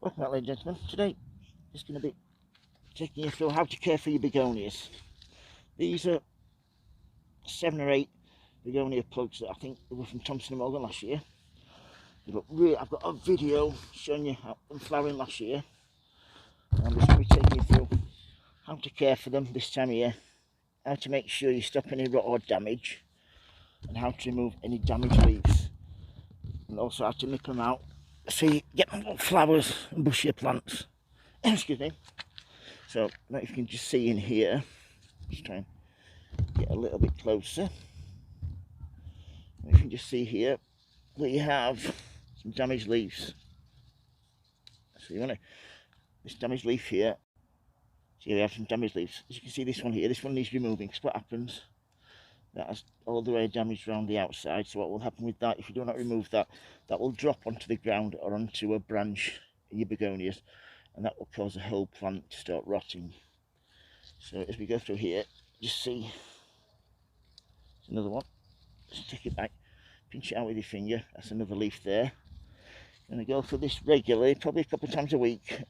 Welcome back, ladies and gentlemen. Today, just going to be taking you through how to care for your begonias. These are 7 or 8 begonia plugs that I think were from Thompson and Morgan last year. They look really, I've got a video showing you how them flowering last year. And I'm just going to be taking you through how to care for them this time of year, how to make sure you stop any rot or damage, and how to remove any damaged leaves, and also how to nip them out so you get them flowers and bushier plants. Excuse me. So, I don't know if you can just see in here. Let's try and get a little bit closer. You can just see here that you have some damaged leaves. So you want to, this damaged leaf here, so you have some damaged leaves. As you can see, this one here, this one needs removing, because what happens, that has all the way damaged around the outside. So what will happen with that, if you do not remove that, that will drop onto the ground or onto a branch in your begonias, and that will cause the whole plant to start rotting. So as we go through here, just see, there's another one. Just take it back, pinch it out with your finger. That's another leaf there. And I go through this regularly, probably a couple of times a week,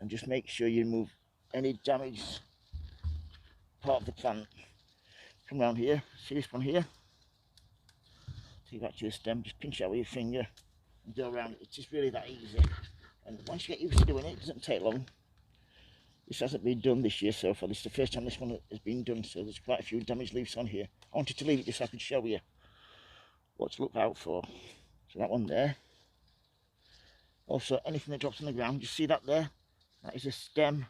and just make sure you remove any damaged part of the plant. Come around here, see this one here? Take it back to the stem, just pinch it out with your finger and go around it. It's just really that easy. And once you get used to doing it, it doesn't take long. This hasn't been done this year so far. This is the first time this one has been done, so there's quite a few damaged leaves on here. I wanted to leave it just so I could show you what to look out for. So that one there. Also, anything that drops on the ground, you see that there? That is a stem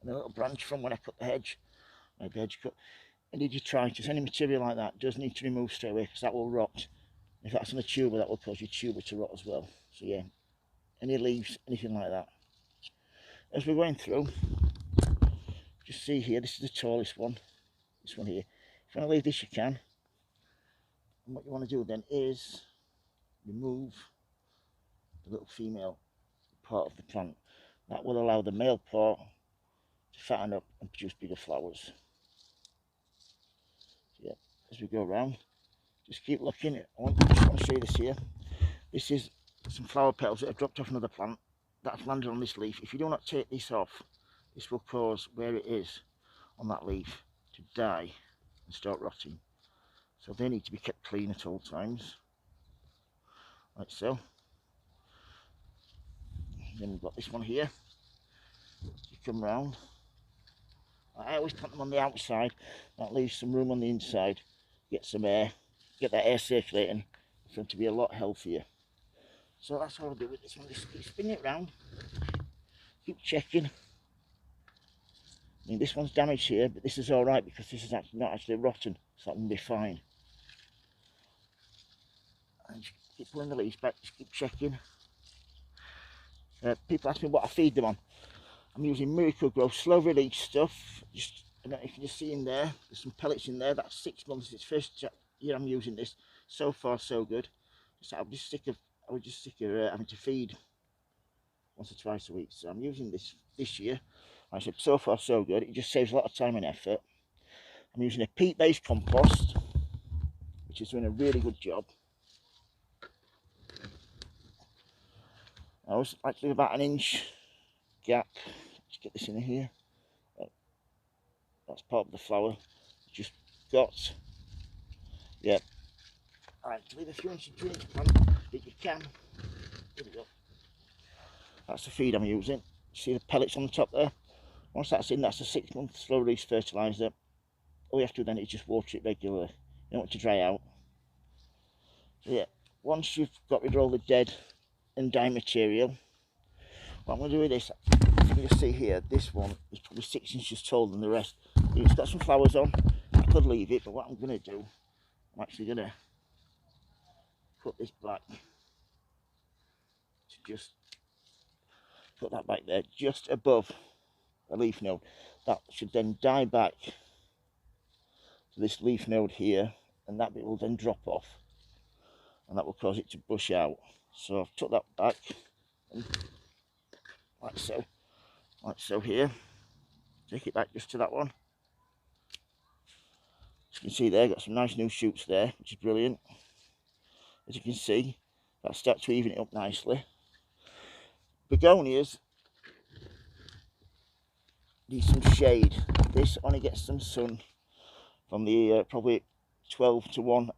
and a little branch from when I cut the hedge. I had the hedge cut. Any detritus, any material like that does need to remove straight away, because that will rot. If that's on a tuber, that will cause your tuber to rot as well. So yeah, any leaves, anything like that. As we're going through, just see here, this is the tallest one. This one here. If you want to leave this, you can. And what you want to do then is remove the little female part of the plant. That will allow the male part to fatten up and produce bigger flowers. So yeah, as we go around, just keep looking. I just want to show you this here. This is some flower petals that have dropped off another plant that have landed on this leaf. If you do not take this off, this will cause where it is on that leaf to die and start rotting. So they need to be kept clean at all times, like so. Then we've got this one here. You come round. I always plant them on the outside. That leaves some room on the inside. Get some air, get that air circulating for them to be a lot healthier. So that's what I'll do with this one. Just keep spinning it round. Keep checking. I mean, this one's damaged here, but this is all right because this is actually not actually rotten, so that will be fine. And just keep pulling the leaves back. Just keep checking. People ask me what I feed them on. I'm using Miracle Grow slow release stuff. Just, and you can just see in there, there's some pellets in there. That's 6 months. It's first year I'm using this. So far, so good. So I would just stick of having to feed once or twice a week. So I'm using this year. Like I said, so far, so good. It just saves a lot of time and effort. I'm using a peat-based compost, which is doing a really good job. I always like to leave about 1 inch gap. Let's get this in here. That's part of the flower. Just got, yeah. I like to leave a few inches between each plant if you can. There we go. That's the feed I'm using. See the pellets on the top there? Once that's in, that's a 6 month slow release fertiliser. All you have to do then is just water it regularly. You don't want it to dry out. So yeah, once you've got rid of all the dead and dying material, what I'm going to do with this, you can just see here, this one is probably 6 inches taller than the rest. It's got some flowers on. I could leave it, but what I'm going to do, I'm actually going to put this back to just put that back there, just above a leaf node. That should then die back to this leaf node here, and that bit will then drop off, and that will cause it to bush out. So I've took that back, and like so here. Take it back just to that one. As you can see there, got some nice new shoots there, which is brilliant. As you can see, that starts to even it up nicely. begonias need some shade. This only gets some sun from the probably 12 to 1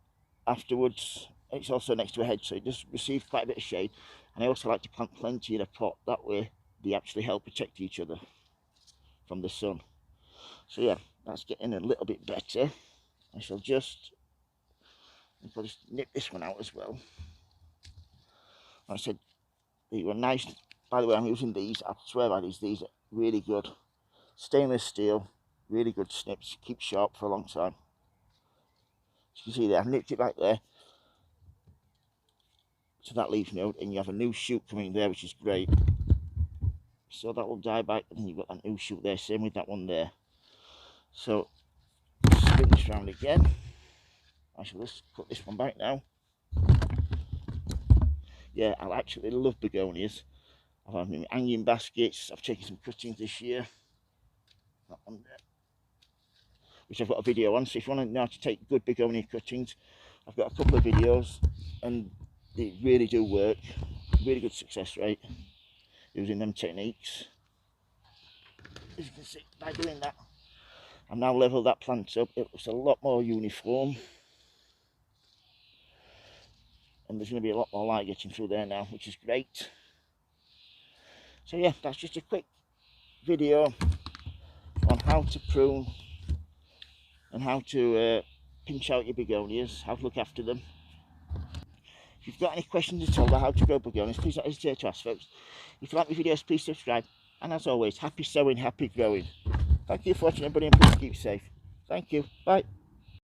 afterwards. It's also next to a hedge, so it does receive quite a bit of shade. And I also like to plant plenty in a pot, that way they actually help protect each other from the sun. So yeah, that's getting a little bit better. I shall just nip this one out as well. Like I said, they were nice. By the way, I'm using these, I swear by these are really good. Stainless steel, really good snips, keep sharp for a long time. As you can see there, I've nipped it back there to that leaf node, and you have a new shoot coming there, which is great. So that will die back, and then you've got that new shoot there, same with that one there. So spin this round again. I shall just put this one back now. Yeah, I actually love begonias. I've had them in hanging baskets. I've taken some cuttings this year. That one there, which I've got a video on. So if you want to know how to take good begonia cuttings, I've got a couple of videos, and they really do work. Really good success rate using them techniques. As you can see, by doing that, I've now leveled that plant up. It looks a lot more uniform, and there's going to be a lot more light getting through there now, which is great. So yeah, that's just a quick video on how to prune and how to pinch out your begonias, how to look after them. If you've got any questions at all about how to grow begonias, please don't hesitate to ask, folks. If you like my videos, please subscribe. And as always, happy sowing, happy growing. Thank you for watching, everybody, and please keep safe. Thank you. Bye.